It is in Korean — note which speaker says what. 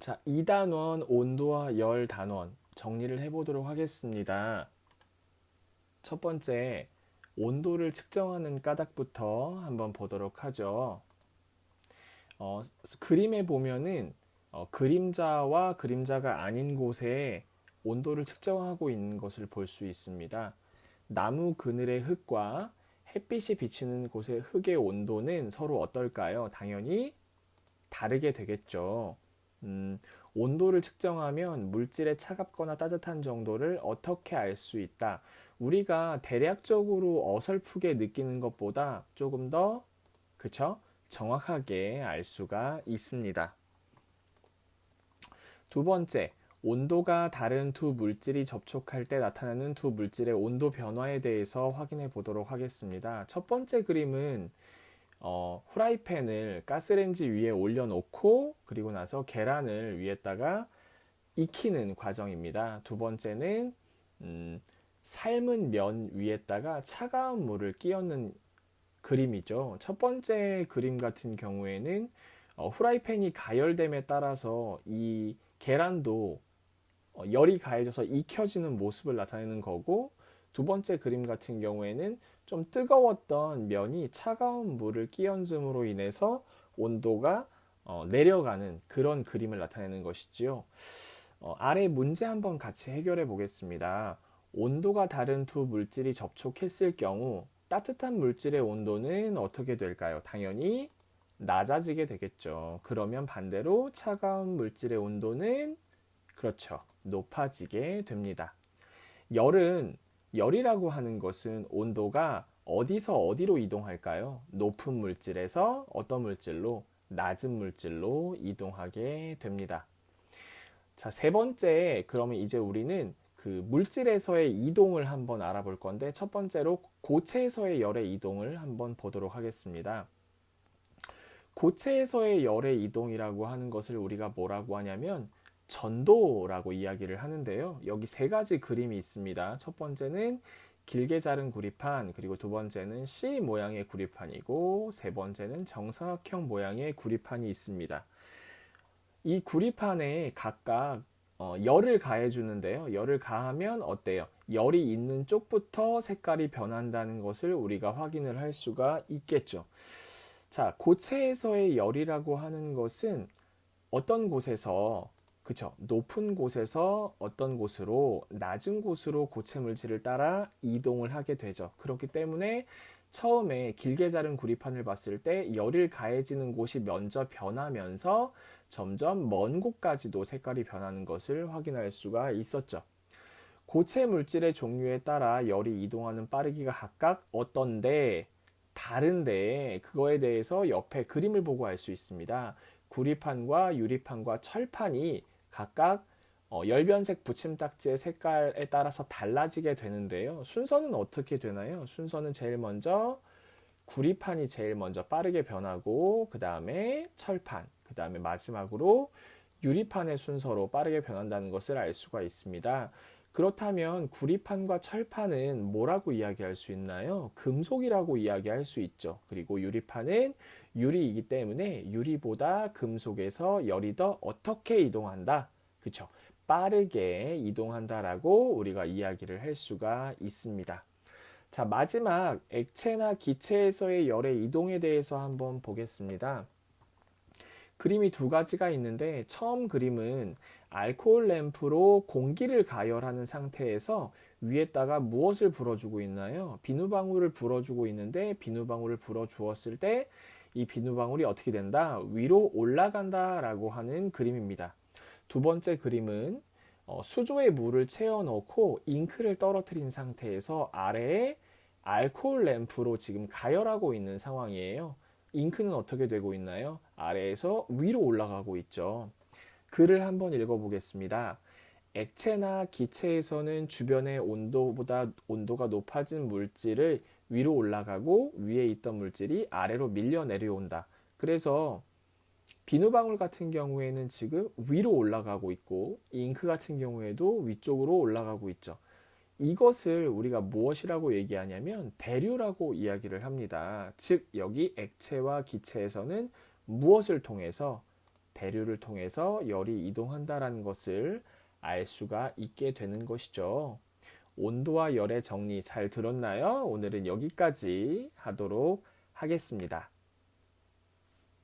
Speaker 1: 자, 2단원 온도와 열 단원 정리를 해보도록 하겠습니다. 첫 번째, 온도를 측정하는 까닭부터 한번 보도록 하죠. 그림에 보면은 그림자와 그림자가 아닌 곳에 온도를 측정하고 있는 것을 볼 수 있습니다. 나무 그늘의 흙과 햇빛이 비치는 곳의 흙의 온도는 서로 어떨까요? 당연히 다르게 되겠죠. 온도를 측정하면 물질의 차갑거나 따뜻한 정도를 어떻게 알 수 있다? 우리가 대략적으로 어설프게 느끼는 것보다 조금 더, 그쵸? 정확하게 알 수가 있습니다. 두 번째, 온도가 다른 두 물질이 접촉할 때 나타나는 두 물질의 온도 변화에 대해서 확인해 보도록 하겠습니다. 첫 번째 그림은 후라이팬을 가스레인지 위에 올려놓고 그리고 나서 계란을 위에다가 익히는 과정입니다. 두 번째는 삶은 면 위에다가 차가운 물을 끼얹는 그림이죠. 첫 번째 그림 같은 경우에는 후라이팬이 가열됨에 따라서 이 계란도 열이 가해져서 익혀지는 모습을 나타내는 거고, 두 번째 그림 같은 경우에는 좀 뜨거웠던 면이 차가운 물을 끼얹음으로 인해서 온도가 내려가는 그런 그림을 나타내는 것이지요. 아래 문제 한번 같이 해결해 보겠습니다. 온도가 다른 두 물질이 접촉했을 경우 따뜻한 물질의 온도는 어떻게 될까요? 당연히 낮아지게 되겠죠. 그러면 반대로 차가운 물질의 온도는 그렇죠. 높아지게 됩니다. 열이라고 하는 것은 온도가 어디서 어디로 이동할까요? 높은 물질에서 어떤 물질로? 낮은 물질로 이동하게 됩니다. 자, 세 번째, 그러면 이제 우리는 그 물질에서의 이동을 한번 알아볼 건데, 첫 번째로 고체에서의 열의 이동을 한번 보도록 하겠습니다. 고체에서의 열의 이동이라고 하는 것을 우리가 뭐라고 하냐면 전도라고 이야기를 하는데요. 여기 세 가지 그림이 있습니다. 첫 번째는 길게 자른 구리판, 그리고 두 번째는 C 모양의 구리판이고, 세 번째는 정사각형 모양의 구리판이 있습니다. 이 구리판에 각각 열을 가해 주는데요. 열을 가하면 어때요? 열이 있는 쪽부터 색깔이 변한다는 것을 우리가 확인을 할 수가 있겠죠. 자, 고체에서의 열이라고 하는 것은 어떤 곳에서, 그쵸, 높은 곳에서 어떤 곳으로, 낮은 곳으로 고체 물질을 따라 이동을 하게 되죠. 그렇기 때문에 처음에 길게 자른 구리판을 봤을 때 열이 가해지는 곳이 먼저 변하면서 점점 먼 곳까지도 색깔이 변하는 것을 확인할 수가 있었죠. 고체 물질의 종류에 따라 열이 이동하는 빠르기가 각각 어떤데 다른데, 그거에 대해서 옆에 그림을 보고 알 수 있습니다. 구리판과 유리판과 철판이 각각 열변색 붙임딱지의 색깔에 따라서 달라지게 되는데요. 순서는 어떻게 되나요? 순서는 제일 먼저 구리판이 제일 먼저 빠르게 변하고, 그 다음에 철판, 그 다음에 마지막으로 유리판의 순서로 빠르게 변한다는 것을 알 수가 있습니다. 그렇다면 구리판과 철판은 뭐라고 이야기할 수 있나요? 금속이라고 이야기할 수 있죠. 그리고 유리판은 유리이기 때문에 유리보다 금속에서 열이 더 어떻게 이동한다? 그쵸? 빠르게 이동한다라고 우리가 이야기를 할 수가 있습니다. 자, 마지막 액체나 기체에서의 열의 이동에 대해서 한번 보겠습니다. 그림이 두 가지가 있는데, 처음 그림은 알코올 램프로 공기를 가열하는 상태에서 위에다가 무엇을 불어주고 있나요? 비누방울을 불어주고 있는데, 비누방울을 불어주었을 때 이 비누방울이 어떻게 된다? 위로 올라간다 라고 하는 그림입니다. 두 번째 그림은 수조에 물을 채워넣고 잉크를 떨어뜨린 상태에서 아래에 알코올 램프로 지금 가열하고 있는 상황이에요. 잉크는 어떻게 되고 있나요? 아래에서 위로 올라가고 있죠. 글을 한번 읽어보겠습니다. 액체나 기체에서는 주변의 온도보다 온도가 높아진 물질을 위로 올라가고 위에 있던 물질이 아래로 밀려 내려온다. 그래서 비누방울 같은 경우에는 지금 위로 올라가고 있고, 잉크 같은 경우에도 위쪽으로 올라가고 있죠. 이것을 우리가 무엇이라고 얘기하냐면 대류라고 이야기를 합니다. 즉 여기 액체와 기체에서는 무엇을 통해서? 대류를 통해서 열이 이동한다라는 것을 알 수가 있게 되는 것이죠. 온도와 열의 정리 잘 들었나요? 오늘은 여기까지 하도록 하겠습니다.